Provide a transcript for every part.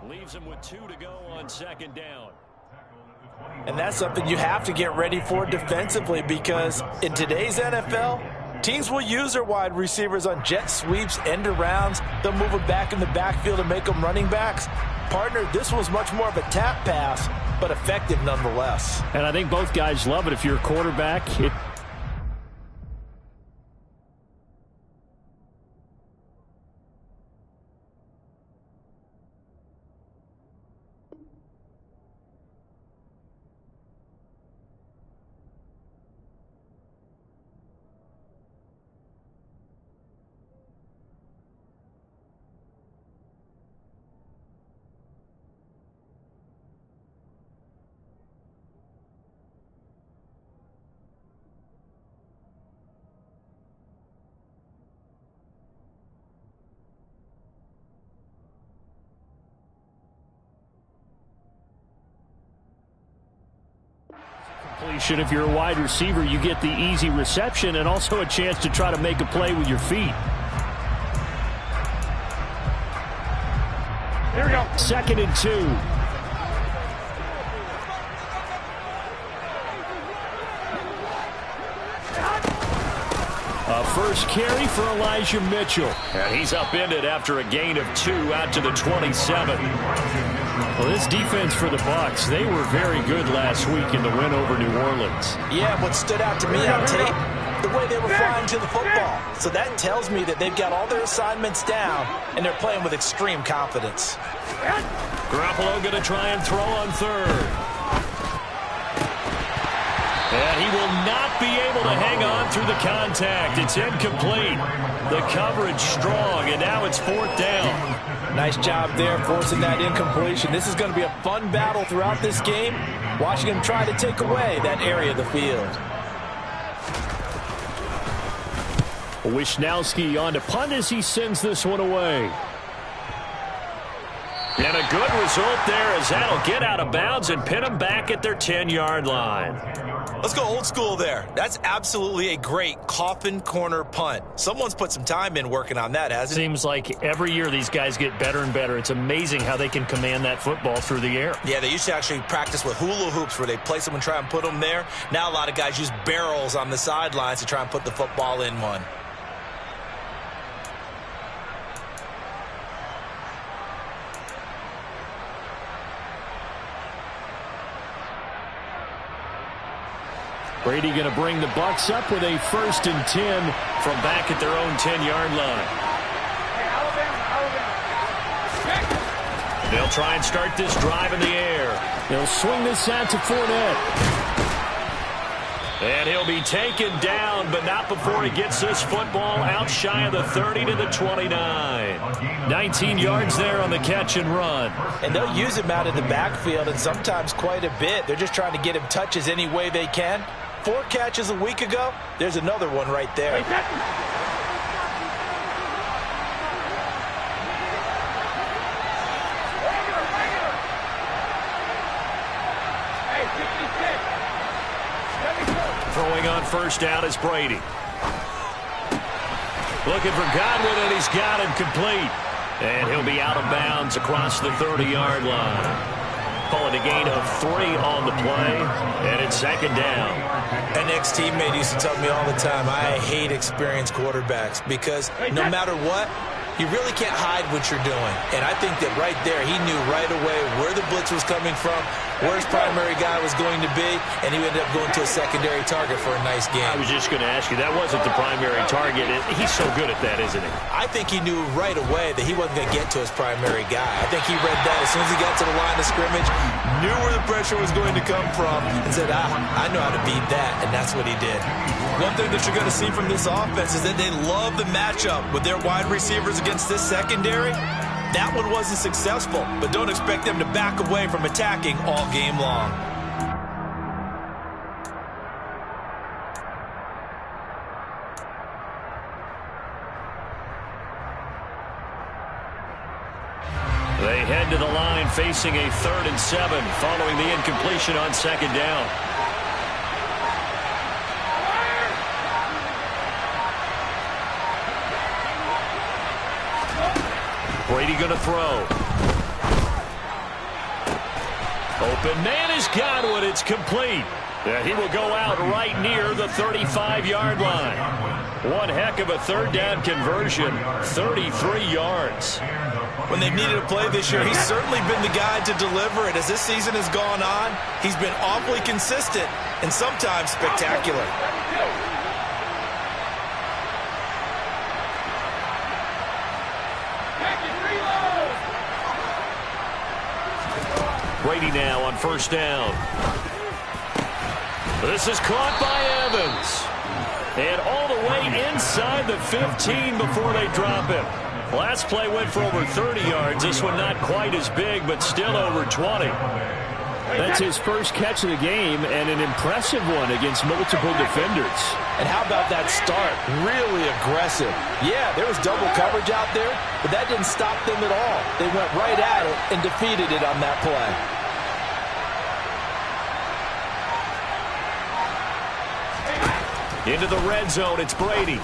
Leaves him with 2 to go on second down. And that's something you have to get ready for defensively, because in today's NFL, teams will use their wide receivers on jet sweeps, end arounds. They'll move them back in the backfield and make them running backs. Partner, this was much more of a tap pass, but effective nonetheless. And I think both guys love it. If you're a quarterback, completion. If you're a wide receiver, you get the easy reception and also a chance to try to make a play with your feet. Here we go. 2nd and 2. A first carry for Elijah Mitchell. And he's upended after a gain of 2 out to the 27. Well, this defense for the Bucs, they were very good last week in the win over New Orleans. Yeah, what stood out to me on tape, the way they were flying to the football. So that tells me that they've got all their assignments down, and they're playing with extreme confidence. Garoppolo going to try and throw on 3rd. And he will not be able to hang on through the contact. It's incomplete. The coverage strong, and now it's 4th down. Nice job there forcing that incompletion. This is going to be a fun battle throughout this game, watching him try to take away that area of the field. Wishnowski on to punt as he sends this one away. And a good result there as that'll get out of bounds and pin them back at their 10-yard line. Let's go old school there. That's absolutely a great coffin corner punt. Someone's put some time in working on that, hasn't it? Seems like every year these guys get better and better. It's amazing how they can command that football through the air. Yeah, they used to actually practice with hula hoops where they place them and try and put them there. Now a lot of guys use barrels on the sidelines to try and put the football in one. Brady going to bring the Bucs up with a 1st and 10 from back at their own 10-yard line. They'll try and start this drive in the air. They'll swing this out to Fournette. And he'll be taken down, but not before he gets this football out shy of the 30 to the 29. 19 yards there on the catch and run. And they'll use him out of the backfield, and sometimes quite a bit. They're just trying to get him touches any way they can. 4 catches a week ago, there's another one right there. Throwing on 1st down is Brady. Looking for Godwin, and he's got him complete. And he'll be out of bounds across the 30-yard line. Calling a gain of 3 on the play, and it's 2nd down. An ex-teammate used to tell me all the time, I hate experienced quarterbacks because no matter what, you really can't hide what you're doing. And I think that right there, he knew right away where the blitz was coming from, where his primary guy was going to be, and he ended up going to a secondary target for a nice game. I was just going to ask you, that wasn't the primary target. He's so good at that, isn't he? I think he knew right away that he wasn't going to get to his primary guy. I think he read that as soon as he got to the line of scrimmage, knew where the pressure was going to come from, and said, I know how to beat that, and that's what he did. One thing that you're going to see from this offense is that they love the matchup with their wide receivers against this secondary. That one wasn't successful, but don't expect them to back away from attacking all game long. They head to the line facing a 3rd and 7 following the incompletion on 2nd down. Brady going to throw. Open man has got one. It's complete. And he will go out right near the 35-yard line. One heck of a third down conversion, 33 yards. When they've needed a play this year, he's certainly been the guy to deliver it. As this season has gone on, he's been awfully consistent and sometimes spectacular. Brady now on first down. This is caught by Evans. And all the way inside the 15 before they drop him. Last play went for over 30 yards. This one not quite as big, but still over 20. That's his first catch of the game, and an impressive one against multiple defenders. And how about that start? Really aggressive. Yeah, there was double coverage out there, but that didn't stop them at all. They went right at it and defeated it on that play. Into the red zone, it's Brady.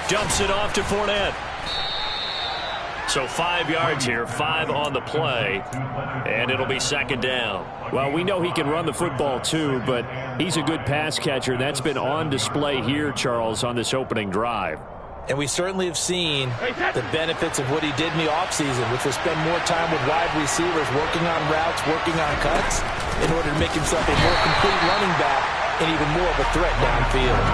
Dumps it off to Fournette. So 5 yards here, 5 on the play, and it'll be second down. Well, we know he can run the football too, but he's a good pass catcher. That's been on display here, Charles, on this opening drive. And we certainly have seen the benefits of what he did in the offseason, which was spend more time with wide receivers, working on routes, working on cuts, in order to make himself a more complete running back and even more of a threat downfield.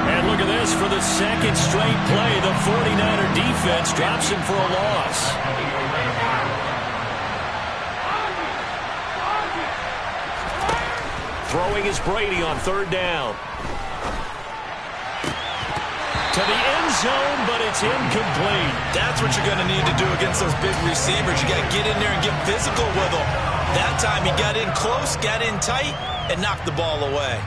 And look at this, for the second straight play, the 49er defense drops him for a loss. Throwing is Brady on third down. To the end zone, but it's incomplete. That's what you're going to need to do against those big receivers. You got to get in there and get physical with them. That time he got in close, got in tight, and knocked the ball away.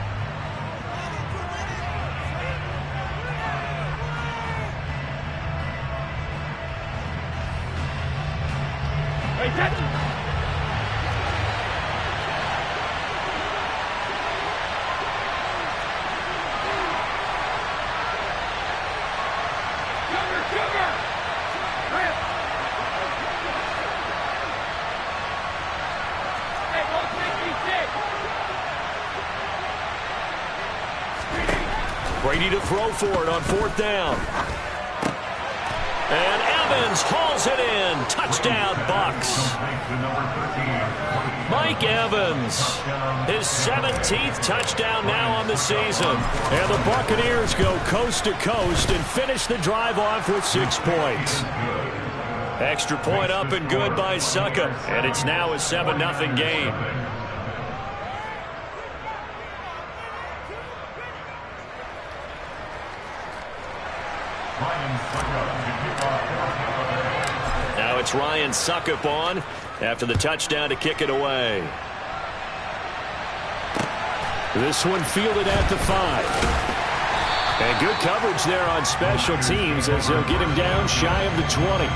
Brady to throw for it on fourth down. And Evans hauls it in. Touchdown, Bucs. Mike Evans, his 17th touchdown now on the season. And the Buccaneers go coast to coast and finish the drive off with 6 points. Extra point up and good by Succop. And it's now a 7-0 game. Now it's Ryan Succop on after the touchdown to kick it away. This one fielded at the 5. And good coverage there on special teams as they'll get him down shy of the 20.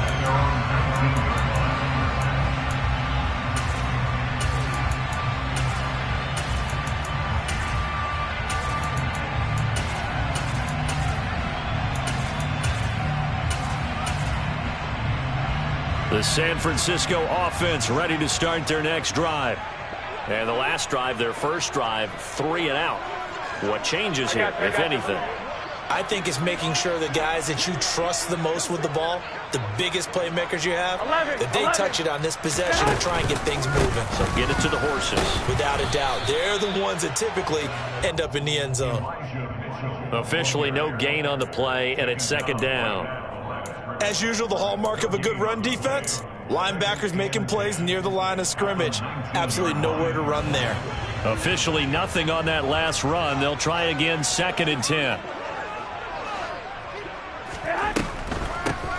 The San Francisco offense ready to start their next drive. And the last drive, their first drive, 3 and out. What changes here, if anything? I think it's making sure the guys that you trust the most with the ball, the biggest playmakers you have, that they touch it on this possession and try and get things moving. So get it to the horses. Without a doubt. They're the ones that typically end up in the end zone. Officially no gain on the play, and it's second down. As usual, the hallmark of a good run defense, linebackers making plays near the line of scrimmage. Absolutely nowhere to run there. Officially nothing on that last run. They'll try again, 2nd and 10.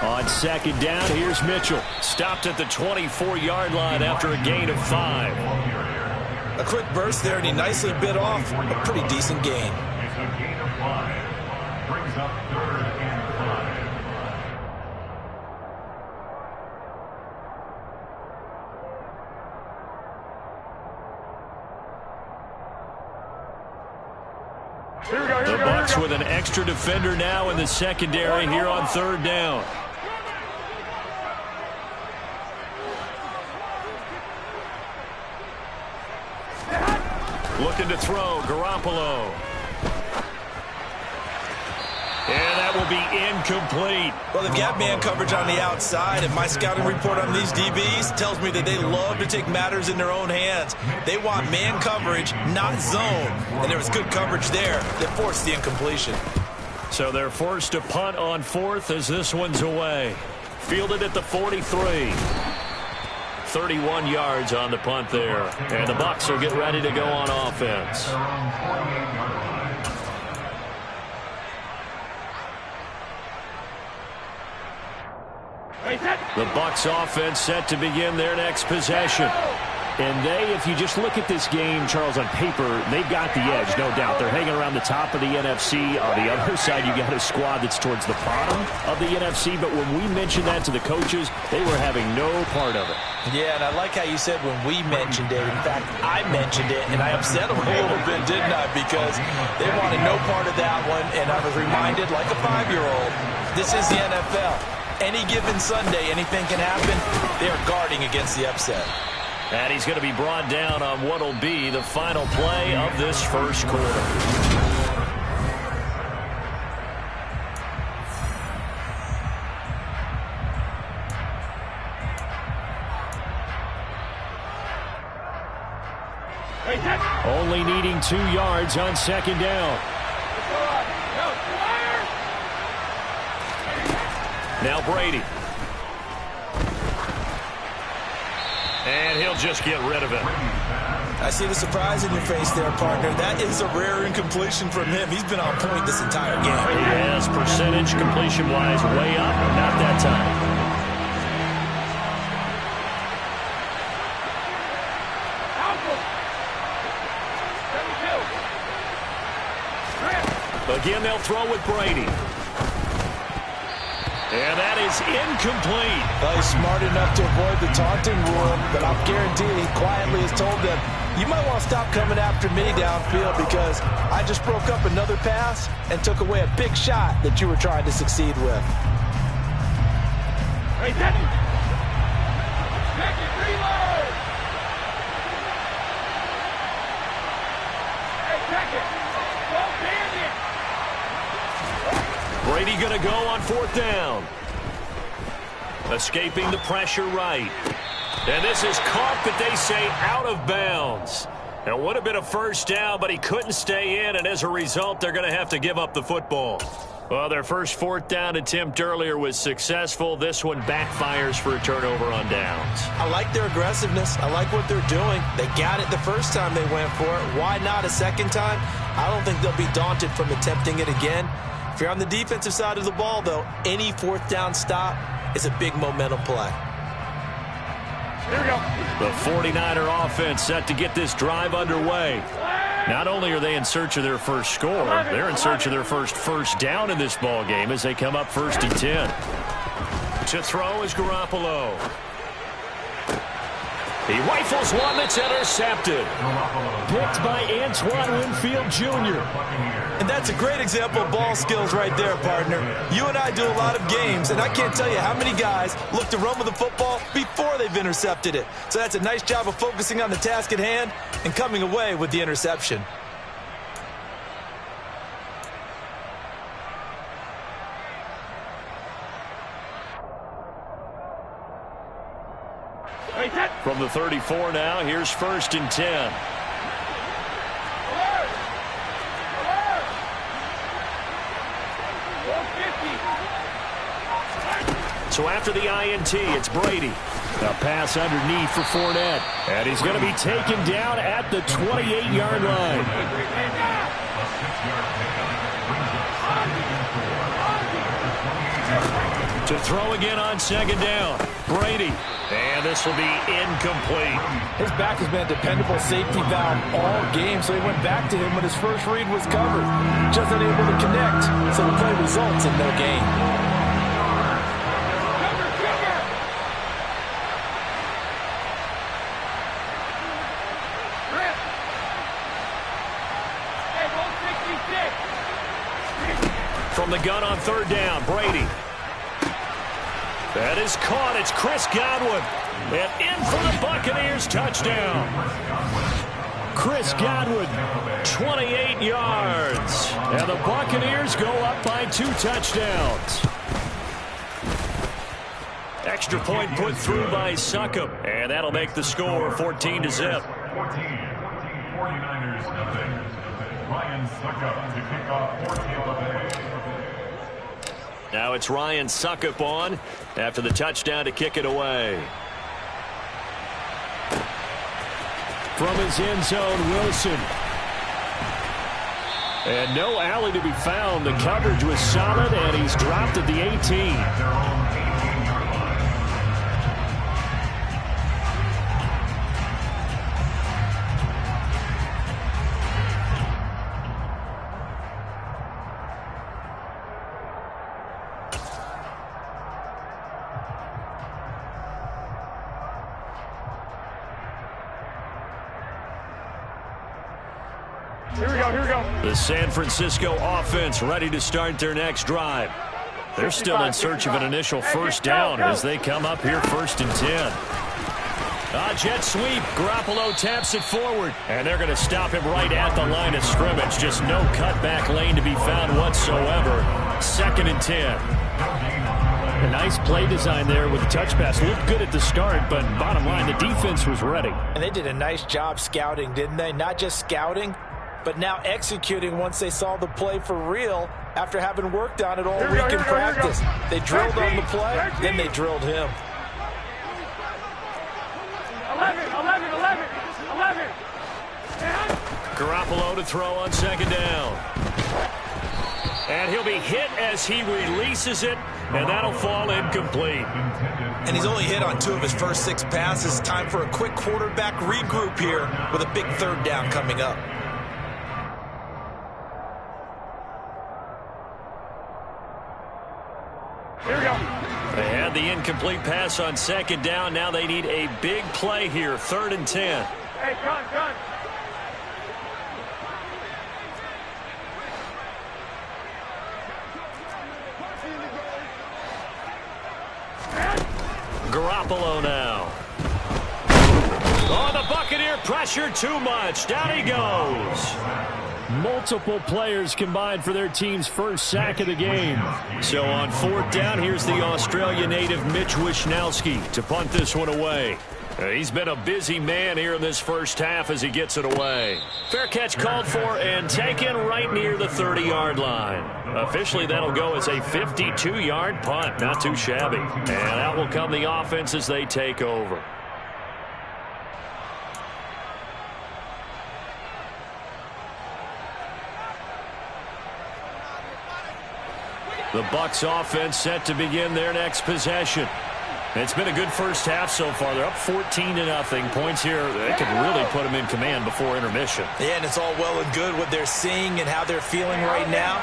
On second down, here's Mitchell. Stopped at the 24-yard line after a gain of 5. A quick burst there, and he nicely bit off a pretty decent gain. The Bucs with an extra defender now in the secondary here on third down. Looking to throw, Garoppolo. And that will be incomplete. Well, they've got man coverage on the outside, and my scouting report on these DBs tells me that they love to take matters in their own hands. They want man coverage, not zone. And there was good coverage there that forced the incompletion. So they're forced to punt on fourth as this one's away. Fielded at the 43. 31 yards on the punt there. And the Bucs will get ready to go on offense. The Bucs offense set to begin their next possession. And if you just look at this game, Charles, on paper, they've got the edge, no doubt. They're hanging around the top of the NFC. On the other side, you got a squad that's towards the bottom of the NFC. But when we mentioned that to the coaches, they were having no part of it. Yeah, and I like how you said when we mentioned it. In fact, I mentioned it, and I upset them a little bit, didn't I? Because they wanted no part of that one, and I was reminded, like a 5-year-old, this is the NFL. Any given Sunday, anything can happen. They are guarding against the upset. And he's going to be brought down on what will be the final play of this first quarter. Only needing 2 yards on second down. Now Brady. And he'll just get rid of it. I see the surprise in your face there, partner. That is a rare incompletion from him. He's been on point this entire game. He has percentage completion-wise way up. Not that time. Again, they'll throw with Brady. And that is incomplete. Well, he's smart enough to avoid the taunting rule, but I'll guarantee he quietly has told them, you might want to stop coming after me downfield because I just broke up another pass and took away a big shot that you were trying to succeed with. Hey, Denny! Check it, reload! Hey, check it! Go, bandit! Brady going to go on fourth down. Escaping the pressure right. And this is caught, but they say out of bounds. It would have been a first down, but he couldn't stay in, and as a result, they're going to have to give up the football. Well, their first fourth down attempt earlier was successful. This one backfires for a turnover on downs. I like their aggressiveness. I like what they're doing. They got it the first time they went for it. Why not a second time? I don't think they'll be daunted from attempting it again. If you're on the defensive side of the ball, though, any fourth down stop is a big momentum play. Here we go. The 49er offense set to get this drive underway. Not only are they in search of their first score, they're in search of their first down in this ball game as they come up 1st and 10. To throw is Garoppolo. He rifles one that's intercepted. Picked by Antoine Winfield Jr. And that's a great example of ball skills right there, partner. You and I do a lot of games, and I can't tell you how many guys look to run with the football before they've intercepted it. So that's a nice job of focusing on the task at hand and coming away with the interception. From the 34 now, here's 1st and 10. So after the INT, it's Brady. A pass underneath for Fournette. And he's going to be taken down at the 28-yard line. To throw again on second down. Brady. And this will be incomplete. His back has been a dependable safety valve all game, so he went back to him when his first read was covered. Just unable to connect, so the play results in no gain. From the gun on third down, Brady. That is caught. It's Chris Godwin. And in for the Buccaneers touchdown. Chris Godwin, 28 yards. And the Buccaneers go up by 2 touchdowns. Extra point put through by Succop, and that'll make the score 14-0. 49ers nothing. Ryan Succop to kick off 14th. Now it's Ryan Succop on after the touchdown to kick it away. From his end zone, Wilson. And no alley to be found. The coverage was solid, and he's dropped at the 18. Here we go. The San Francisco offense ready to start their next drive. They're still in search of an initial first down as they come up here 1st and 10. Jet sweep. Garoppolo taps it forward, and they're going to stop him right at the line of scrimmage. Just no cutback lane to be found whatsoever. 2nd and 10. A nice play design there with the touch pass. Looked good at the start, but bottom line, the defense was ready. And they did a nice job scouting, didn't they? Not just scouting, but now executing once they saw the play for real after having worked on it all week in practice. They drilled on the play, then they drilled him. 11. Garoppolo to throw on 2nd down. And he'll be hit as he releases it, and that'll fall incomplete. And he's only hit on 2 of his first 6 passes. Time for a quick quarterback regroup here with a big 3rd down coming up. Here we go. They had the incomplete pass on 2nd down. Now they need a big play here. 3rd and 10. Hey, gun. Garoppolo now. Oh, the Buccaneer pressure too much. Down he goes. Multiple players combined for their team's first sack of the game. So on 4th down, here's the Australia native Mitch Wishnowsky to punt this one away. He's been a busy man here in this first half as he gets it away. Fair catch called for and taken right near the 30-yard line. Officially, that'll go as a 52-yard punt. Not too shabby. And out will come the offense as they take over. The Bucs offense set to begin their next possession. It's been a good first half so far. They're up 14-0. Points here, they could really put them in command before intermission. Yeah, and it's all well and good what they're seeing and how they're feeling right now.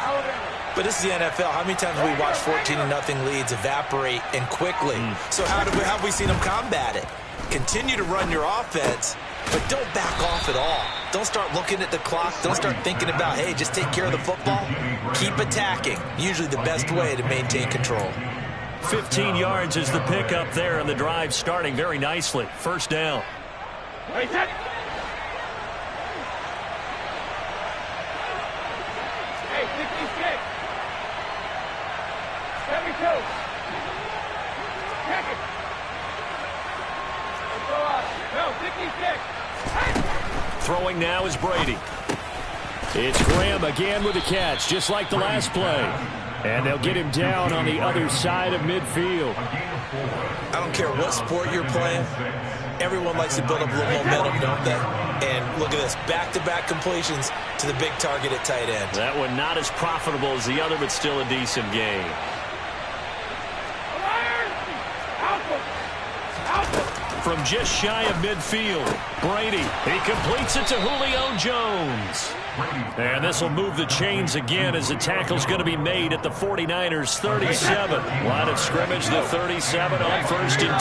But this is the NFL. How many times have we watched 14-0 leads evaporate and quickly? So how have we seen them combat it? Continue to run your offense, but don't back off at all. Don't start looking at the clock. Don't start thinking about, hey, just take care of the football. Keep attacking. Usually the best way to maintain control. 15 yards is the pickup there, and the drive starting very nicely. 1st down. Wait, set. Hey, 66. 72. Check it. Let's go up. No, 66. Hey. Throwing now is Brady. It's Graham again with a catch, just like the last play. And they'll get him down on the other side of midfield. I don't care what sport you're playing. Everyone likes to build up a little momentum, don't they? And look at this, back-to-back completions to the big target at tight end. That one not as profitable as the other, but still a decent game. From just shy of midfield, Brady, he completes it to Julio Jones. And this will move the chains again as the tackle's going to be made at the 49ers 37. Line of scrimmage, the 37 on 1st and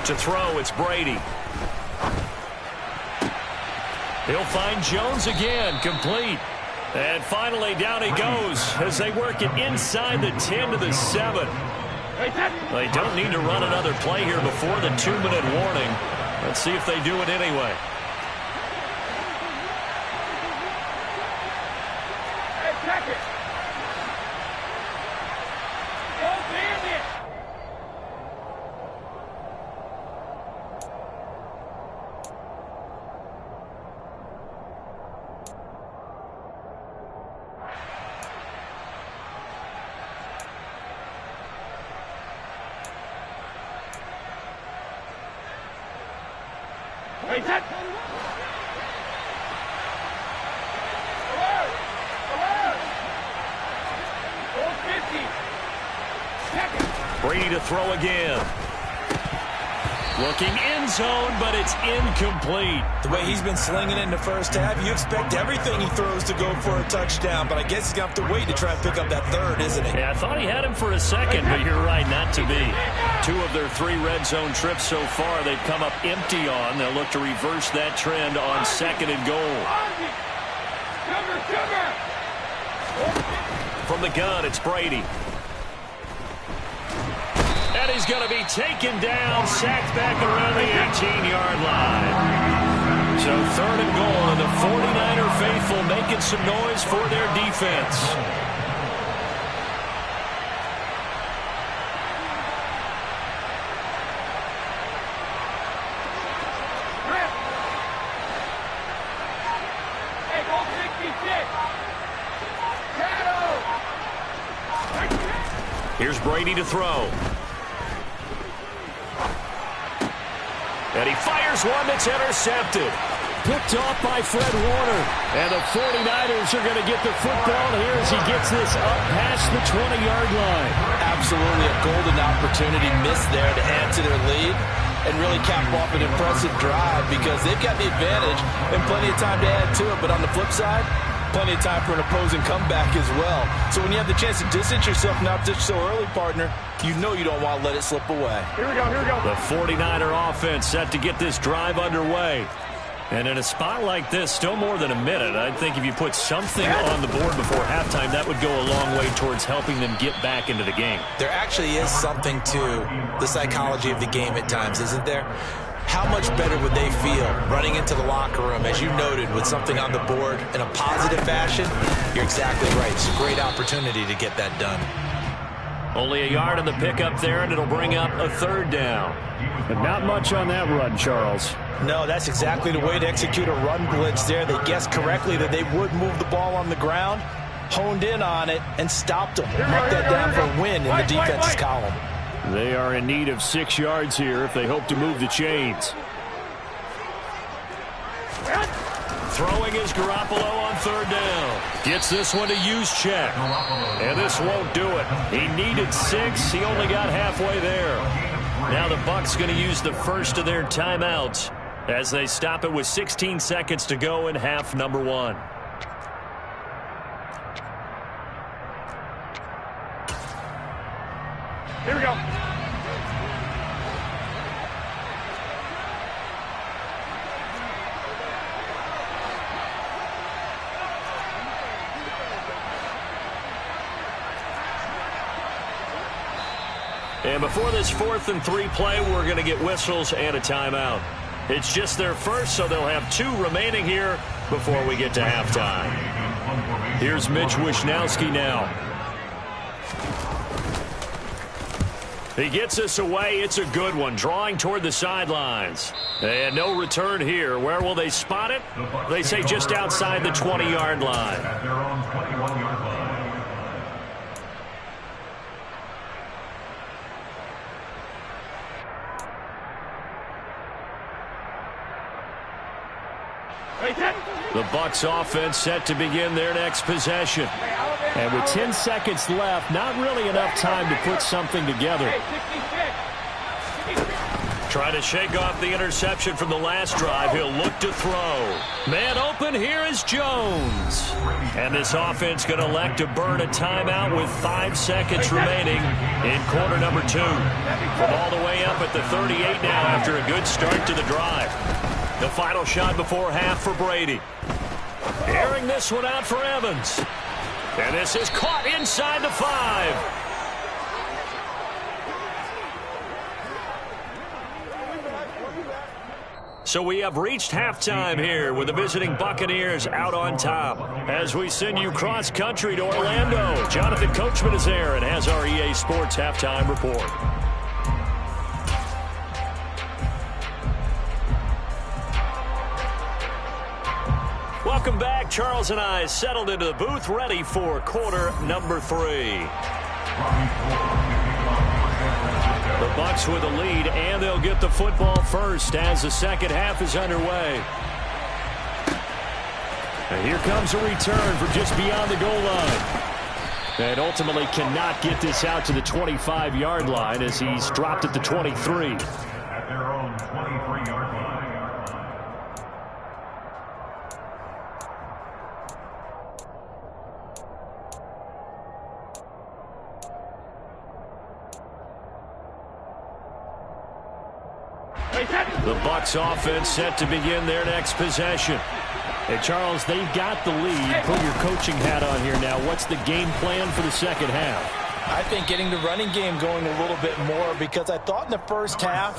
10. To throw, it's Brady. He'll find Jones again, complete. And finally, down he goes as they work it inside the 10 to the 7. They don't need to run another play here before the 2-minute warning. Let's see if they do it anyway. Check it. Oh, damn it. Wait, that. Brady to throw again. Looking end zone, but it's incomplete. The way he's been slinging it in the first half, you expect everything he throws to go for a touchdown, but I guess he's going to have to wait to try and pick up that third, isn't he? Yeah, I thought he had him for a second, but you're right, not to be. 2 of their 3 red zone trips so far, they've come up empty on. They'll look to reverse that trend on 2nd and goal. From the gun, it's Brady. And he's going to be taken down, sacked back around the 18-yard line. So 3rd and goal, and the 49er faithful making some noise for their defense. Here's Brady to throw. And he fires one that's intercepted. Picked off by Fred Warner. And the 49ers are going to get the football here as he gets this up past the 20-yard line. Absolutely a golden opportunity missed there to add to their lead and really cap off an impressive drive because they've got the advantage and plenty of time to add to it. But on the flip side, plenty of time for an opposing comeback as well. So when you have the chance to distance yourself not just so early, partner, you know you don't want to let it slip away. Here we go, here we go. The 49er offense set to get this drive underway. And in a spot like this, still more than a minute, I think if you put something on the board before halftime, that would go a long way towards helping them get back into the game. There actually is something to the psychology of the game at times, isn't there? How much better would they feel running into the locker room, as you noted, with something on the board in a positive fashion? You're exactly right. It's a great opportunity to get that done. Only a yard on the pickup there, and it'll bring up a 3rd down. But not much on that run, Charles. No, that's exactly the way to execute a run blitz there. They guessed correctly that they would move the ball on the ground, honed in on it, and stopped them. Mark that down for a win in the defense's column. They are in need of 6 yards here if they hope to move the chains. Throwing is Garoppolo on 3rd down. Gets this one to Juszczyk. And this won't do it. He needed 6. He only got halfway there. Now the Bucs going to use the first of their timeouts as they stop it with 16 seconds to go in half number 1. Here we go. And before this 4th and 3 play, we're going to get whistles and a timeout. It's just their first, so they'll have 2 remaining here before we get to halftime. Here's Mitch Wishnowsky now. He gets us away. It's a good one, drawing toward the sidelines. And no return here. Where will they spot it? They say just outside the 20-yard line. At their own 21-yard line. The Bucs offense set to begin their next possession. And with 10 seconds left, not really enough time to put something together. Trying to shake off the interception from the last drive. He'll look to throw. Man open, here is Jones. And this offense going to elect to burn a timeout with 5 seconds remaining in quarter number 2. From all the way up at the 38 now after a good start to the drive. The final shot before half for Brady. Airing this one out for Evans. And this is caught inside the 5. So we have reached halftime here with the visiting Buccaneers out on top. As we send you cross-country to Orlando, Jonathan Coachman is there and has our EA Sports halftime report. Welcome back. Charles and I settled into the booth, ready for quarter number 3. The Bucs with a lead, and they'll get the football first as the second half is underway. And here comes a return from just beyond the goal line. And ultimately cannot get this out to the 25-yard line as he's dropped at the 23. At their own 23-yard line. The Bucs offense set to begin their next possession. And Charles, they've got the lead. Put your coaching hat on here now. What's the game plan for the second half? I think getting the running game going a little bit more, because I thought in the first half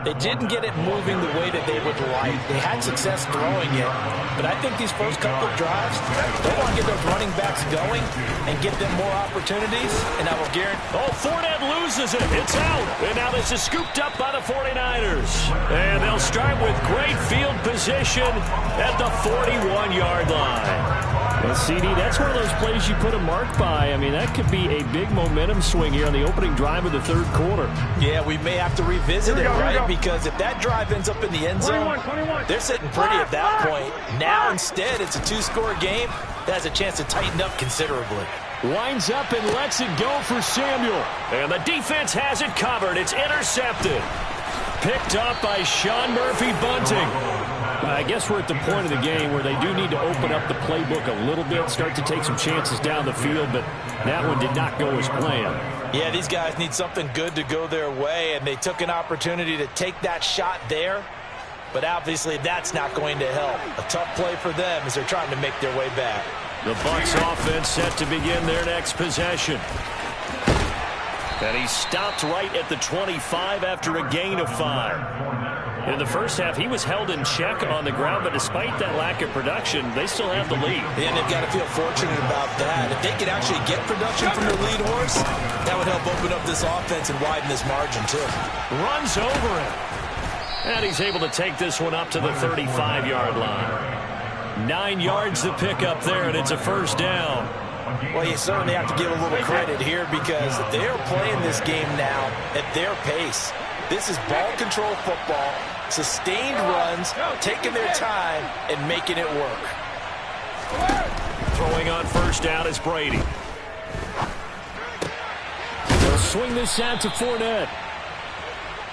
they didn't get it moving the way that they would like. They had success throwing it, but I think these first couple of drives, they want to get those running backs going and give them more opportunities, and I will guarantee... Oh, Fournette loses it. It's out. And now this is scooped up by the 49ers. And they'll start with great field position at the 41-yard line. Well, CD, that's one of those plays you put a mark by. I mean, that could be a big momentum swing here on the opening drive of the third quarter. Yeah, we may have to revisit it, right? Because if that drive ends up in the end zone, they're sitting pretty at that point. Now, instead, it's a two-score game that has a chance to tighten up considerably. Winds up and lets it go for Samuel. And the defense has it covered. It's intercepted. Picked up by Sean Murphy-Bunting. I guess we're at the point of the game where they do need to open up the playbook a little bit, start to take some chances down the field, but that one did not go as planned. Yeah, these guys need something good to go their way, and they took an opportunity to take that shot there, but obviously that's not going to help. A tough play for them as they're trying to make their way back. The Bucs offense set to begin their next possession. And he stopped right at the 25 after a gain of 5. In the first half, he was held in check on the ground, but despite that lack of production, they still have the lead. And they've got to feel fortunate about that. If they could actually get production from their lead horse, that would help open up this offense and widen this margin, too. Runs over him. And he's able to take this one up to the 35-yard line. 9 yards to pick up there, and it's a first down. Well, you certainly have to give a little credit here because they're playing this game now at their pace. This is ball control football, sustained runs, taking their time, and making it work. Throwing on first down is Brady. They'll swing this out to Fournette.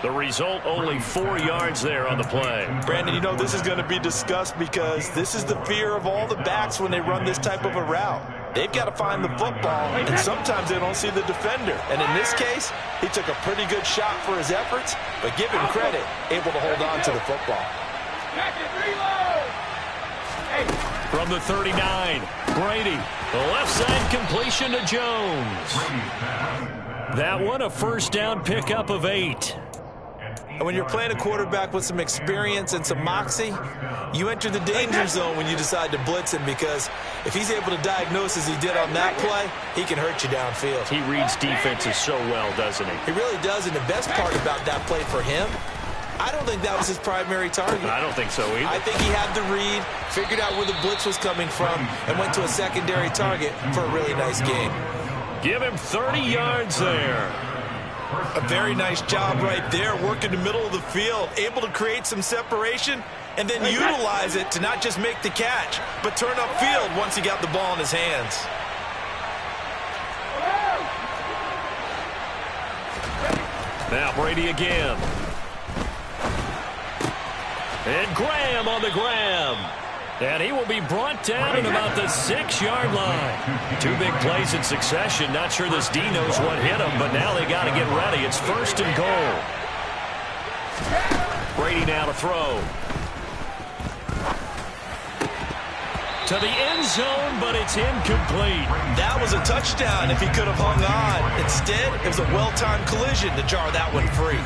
The result, only 4 yards there on the play. Brandon, you know this is going to be discussed because this is the fear of all the backs when they run this type of a route. They've got to find the football, and sometimes they don't see the defender. And in this case, he took a pretty good shot for his efforts, but give him credit, able to hold on to the football. From the 39, Brady, the left side completion to Jones. That one, a first down pickup of 8. And when you're playing a quarterback with some experience and some moxie, you enter the danger zone when you decide to blitz him, because if he's able to diagnose as he did on that play, he can hurt you downfield. He reads defenses so well, doesn't he? He really does, and the best part about that play for him, I don't think that was his primary target. I don't think so either. I think he had the read, figured out where the blitz was coming from, and went to a secondary target for a really nice game. Give him 30 yards there. A very nice job right there, working the middle of the field, able to create some separation, and then utilize it to not just make the catch, but turn upfield once he got the ball in his hands. Now Brady again. And Graham on the grab. And he will be brought down at about the 6-yard line. 2 big plays in succession. Not sure this D knows what hit him, but now they got to get ready. It's first and goal. Brady now to throw. To the end zone, but it's incomplete. That was a touchdown if he could have hung on. Instead, it was a well-timed collision to jar that one free.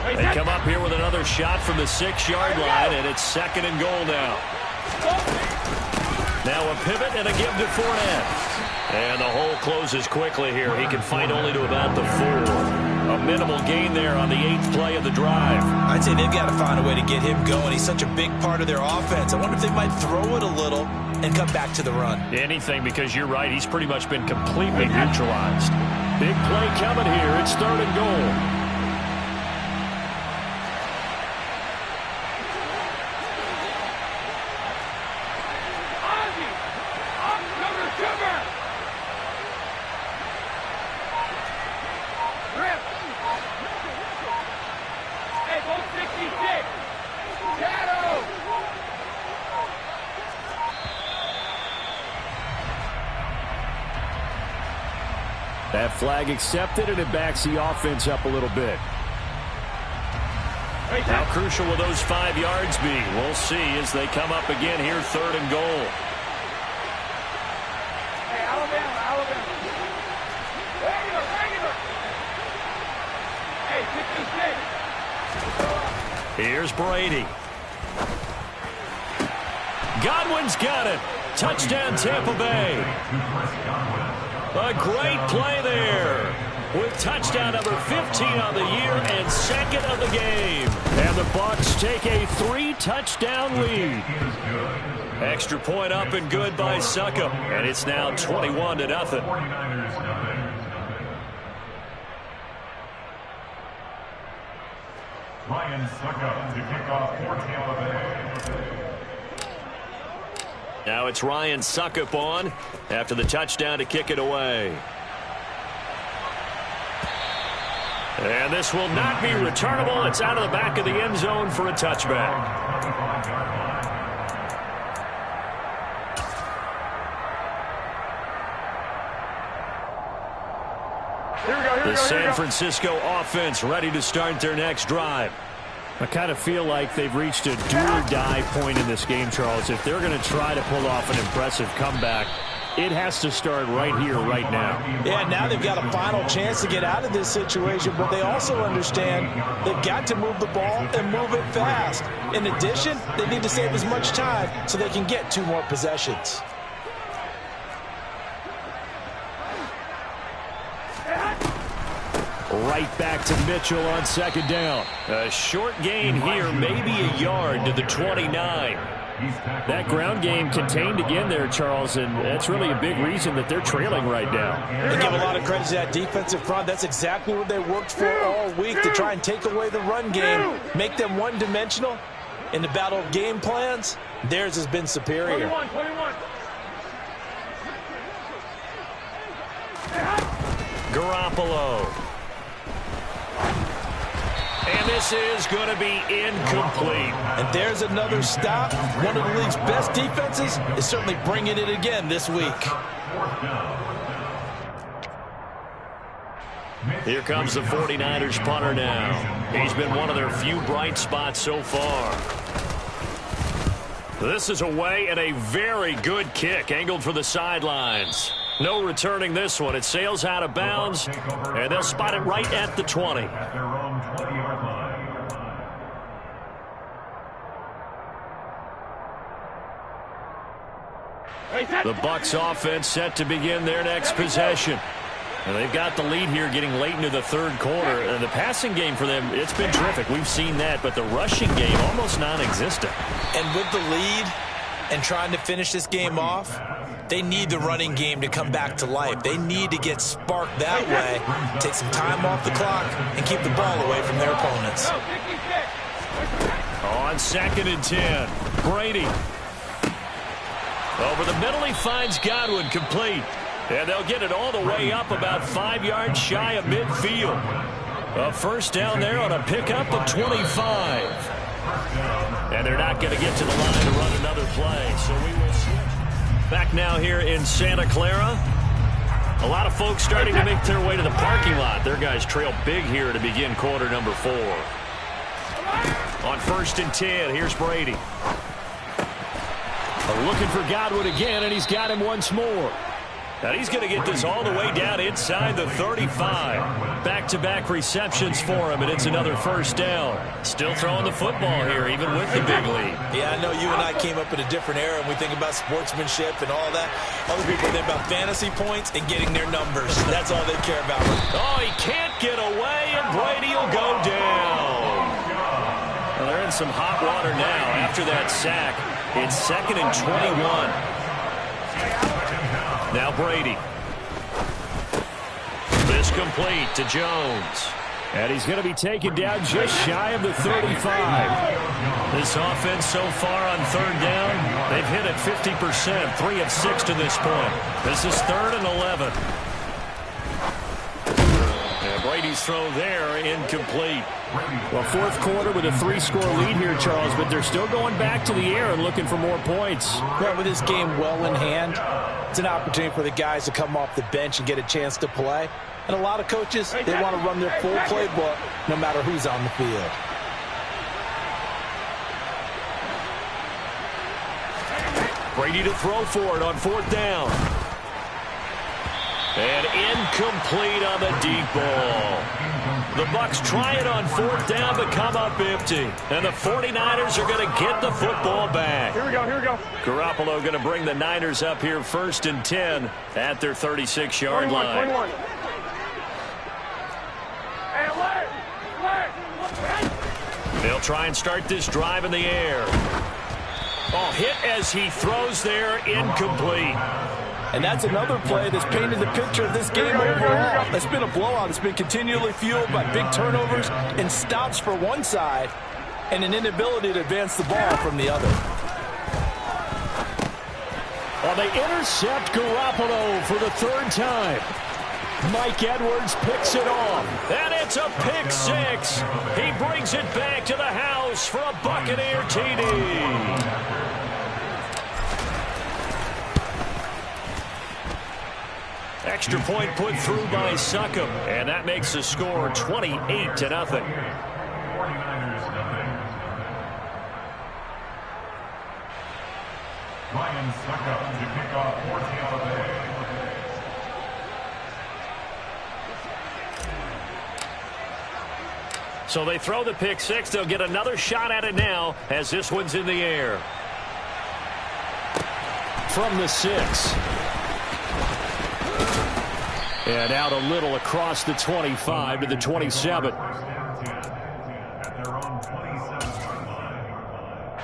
They come up here with another shot from the 6-yard line, and it's 2nd and goal now. Now a pivot and a give to Fournette. And the hole closes quickly here. He can fight only to about the 4. A minimal gain there on the 8th play of the drive. I'd say they've got to find a way to get him going. He's such a big part of their offense. I wonder if they might throw it a little and come back to the run. Anything, because you're right. He's pretty much been completely neutralized. Big play coming here. It's 3rd and goal. That flag accepted, and it backs the offense up a little bit. How crucial will those 5 yards be? We'll see as they come up again here, 3rd and goal. Hey, Alabama. Regular. Hey, 66. Here's Brady. Godwin's got it. Touchdown, Tampa Bay. A great play there with touchdown number 15 on the year and 2nd of the game. And the Bucs take a 3-touchdown lead. Extra point up and good by Succop. And it's now 21-0. Ryan Succop to kick off for Tampa Bay. Now it's Ryan Succop on after the touchdown to kick it away. And this will not be returnable. It's out of the back of the end zone for a touchback. The San Francisco offense ready to start their next drive. I kind of feel like they've reached a do-or-die point in this game, Charles. If they're going to try to pull off an impressive comeback, it has to start right here, right now. Yeah, now they've got a final chance to get out of this situation, but they also understand they've got to move the ball and move it fast. In addition, they need to save as much time so they can get 2 more possessions. Right back to Mitchell on 2nd down. A short gain here, maybe a yard to the 29. That ground game contained again there, Charles, and that's really a big reason that they're trailing right now. They give a lot of credit to that defensive front. That's exactly what they worked for all week, to try and take away the run game, make them one-dimensional. In the battle of game plans, theirs has been superior. 21. Garoppolo. And this is going to be incomplete. And there's another stop. One of the league's best defenses is certainly bringing it again this week. Here comes the 49ers punter now. He's been one of their few bright spots so far. This is away and a very good kick angled for the sidelines. No returning this one. It sails out of bounds, and they'll spot it right at the 20. At their own 20-yard line. The Bucs offense set to begin their next possession. And they've got the lead here getting late into the 3rd quarter. And the passing game for them, it's been terrific. We've seen that, but the rushing game almost non-existent. And with the lead and trying to finish this game off, they need the running game to come back to life. They need to get sparked that way, take some time off the clock, and keep the ball away from their opponents. On 2nd and 10, Brady. Over the middle, he finds Godwin complete. And they'll get it all the way up about 5 yards shy of midfield. A first down there on a pickup of 25. And they're not going to get to the line to run another play, so we will switch. Back now here in Santa Clara. A lot of folks starting to make their way to the parking lot. Their guys trail big here to begin quarter number 4. On 1st and 10, here's Brady. Looking for Godwin again, and he's got him once more. And he's going to get this all the way down inside the 35. Back-to-back receptions for him, and it's another first down. Still throwing the football here, even with the big lead. Yeah, I know you and I came up in a different era, and we think about sportsmanship and all that. Other people think about fantasy points and getting their numbers. That's all they care about. Oh, he can't get away, and Brady will go down. Well, they're in some hot water now after that sack. It's 2nd and 21. Now Brady. This complete to Jones. And he's going to be taken down just shy of the 35. This offense so far on 3rd down, they've hit it 50%, 3 of 6 to this point. This is 3rd and 11. And Brady's throw there, incomplete. Well, 4th quarter with a 3-score lead here, Charles, but they're still going back to the air and looking for more points. Yeah, with this game well in hand, it's an opportunity for the guys to come off the bench and get a chance to play. And a lot of coaches, they want to run their full playbook no matter who's on the field. Brady to throw for it on 4th down. And incomplete on the deep ball. The Bucs try it on 4th down, but come up empty. And the 49ers are going to get the football back. Here we go, here we go. Garoppolo going to bring the Niners up here 1st and 10 at their 36-yard line. 21. They'll try and start this drive in the air. Oh, hit as he throws there, incomplete. And that's another play that's painted the picture of this game overall. It's been a blowout. It's been continually fueled by big turnovers and stops for one side and an inability to advance the ball from the other. Well, they intercept Garoppolo for the 3rd time. Mike Edwards picks it off. And it's a pick 6. He brings it back to the house for a Buccaneer TD. Extra point put through by Succop, and that makes the score 28-0. 49ers Ryan Succop to kick off for Tampa Bay. So they throw the pick 6. They'll get another shot at it now as this one's in the air. From the 6. And out a little across the 25 to the 27.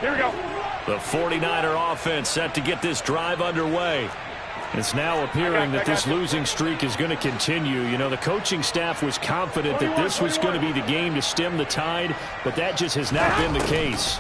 Here we go. The 49er offense set to get this drive underway. It's now appearing that this losing streak is going to continue. You know, the coaching staff was confident that this was going to be the game to stem the tide, but that just has not been the case.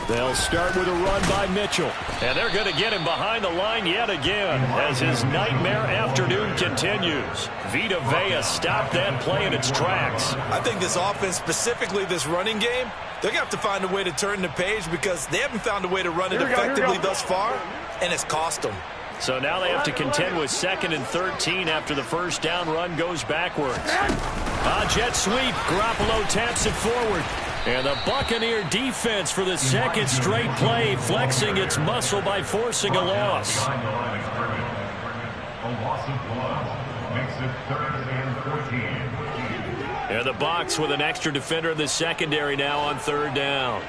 They'll start with a run by Mitchell. And they're going to get him behind the line yet again as his nightmare afternoon continues. Vita Vea stopped that play in its tracks. I think this offense, specifically this running game, they're going to have to find a way to turn the page because they haven't found a way to run it effectively thus far, and it's cost them. So now they have to contend with 2nd and 13 after the first down run goes backwards. Jet sweep. Garoppolo taps it forward. And the Buccaneer defense for the 2nd straight play flexing its muscle by forcing a loss. A loss of blood makes it 3rd and 14. And the Bucs with an extra defender in the secondary now on 3rd down.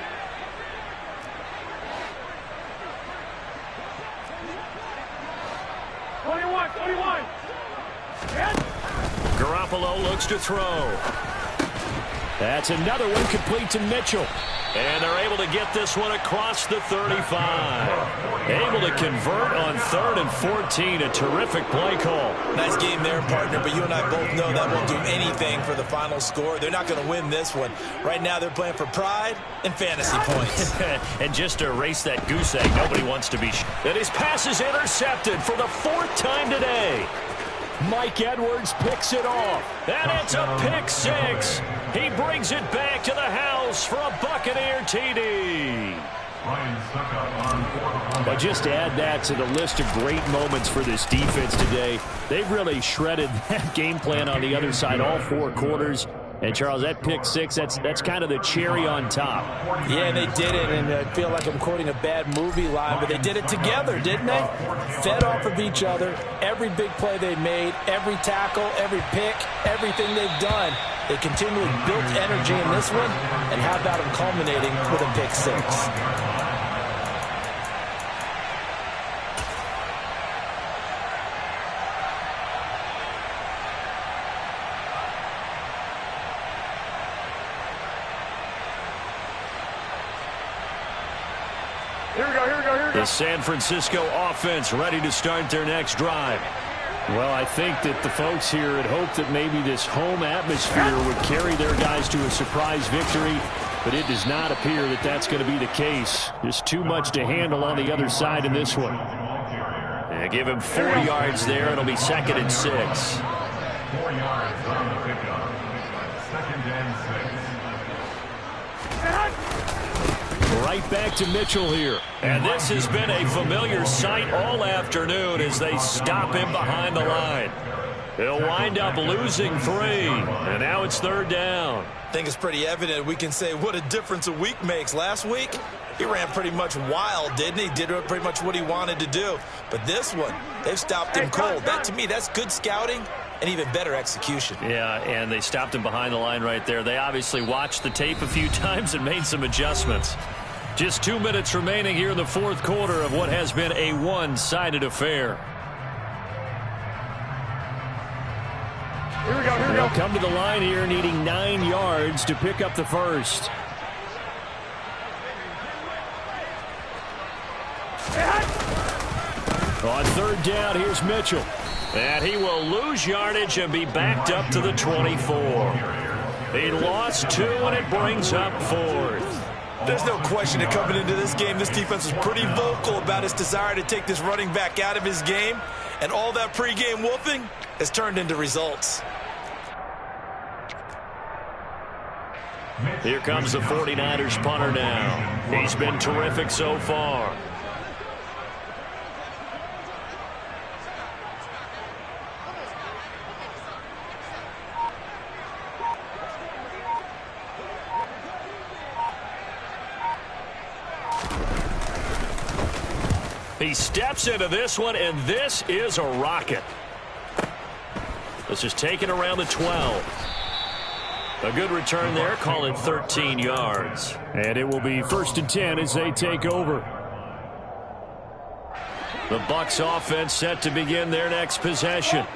Garoppolo looks to throw. That's another one complete to Mitchell. And they're able to get this one across the 35. Able to convert on 3rd and 14. A terrific play call. Nice game there, partner, but you and I both know that won't do anything for the final score. They're not going to win this one. Right now they're playing for pride and fantasy points. And just to erase that goose egg, nobody wants to be. And his pass is intercepted for the 4th time today. Mike Edwards picks it off. And it's a pick 6. He brings it back to the house for a Buccaneer TD. But just to add that to the list of great moments for this defense today, they've really shredded that game plan on the other side all 4 quarters. And, Charles, that pick six, that's kind of the cherry on top. Yeah, they did it, and I feel like I'm quoting a bad movie line, but they did it together, didn't they? Fed off of each other, every big play they made, every tackle, every pick, everything they've done. They continually built energy in this one, and how about them culminating with a pick six? The San Francisco offense ready to start their next drive. Well, I think that the folks here had hoped that maybe this home atmosphere would carry their guys to a surprise victory, but it does not appear that that's going to be the case. There's too much to handle on the other side in this one. They give him 4 yards there. It'll be 2nd and 6. 4 yards on the pickup. 2nd and 6. Right back to Mitchell here. And this has been a familiar sight all afternoon as they stop him behind the line. He'll wind up losing 3. And now it's 3rd down. I think it's pretty evident. We can say what a difference a week makes. Last week, he ran pretty much wild, didn't he? Did pretty much what he wanted to do. But this one, they've stopped him cold. That, to me, that's good scouting and even better execution. Yeah, and they stopped him behind the line right there. They obviously watched the tape a few times and made some adjustments. Just 2 minutes remaining here in the 4th quarter of what has been a one-sided affair. Here we go, here we They'll go. come to the line here needing 9 yards to pick up the first. On 3rd down, here's Mitchell. And he will lose yardage and be backed up to the 24. He lost 2, and it brings up 4th. There's no question that coming into this game, this defense was pretty vocal about its desire to take this running back out of his game. And all that pregame wolfing has turned into results. Here comes the 49ers punter now. He's been terrific so far. He steps into this one, and this is a rocket. This is taken around the 12. A good return there, call it 13 yards. And it will be 1st and 10 as they take over. The Bucs offense set to begin their next possession.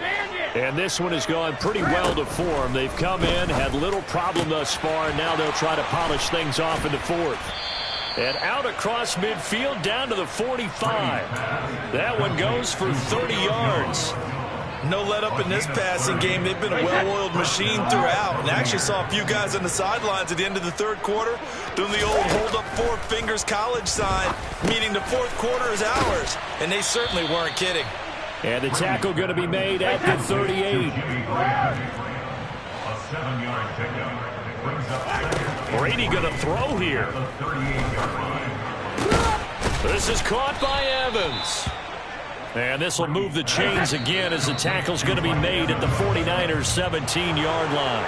And this one has gone pretty well to form. They've come in, had little problem thus far, and now they'll try to polish things off in the 4th. And out across midfield down to the 45. That one goes for 30 yards. No let up in this passing game. They've been a well-oiled machine throughout. And I actually saw a few guys on the sidelines at the end of the 3rd quarter doing the old hold up 4 fingers college sign, meaning the 4th quarter is ours. And they certainly weren't kidding. And the tackle going to be made at the 38. A 7-yard pickup. Brings up 2nd. Brady going to throw here. The 38-yard line. This is caught by Evans. And this will move the chains again as the tackle's going to be made at the 49ers 17-yard line.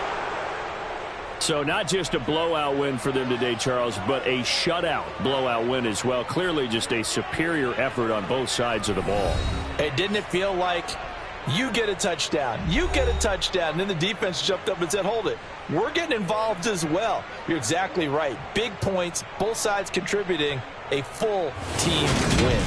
So not just a blowout win for them today, Charles, but a shutout blowout win as well. Clearly just a superior effort on both sides of the ball. Hey, didn't it feel like you get a touchdown, you get a touchdown, and then the defense jumped up and said, hold it. We're getting involved as well. You're exactly right. Big points, both sides contributing, a full team win.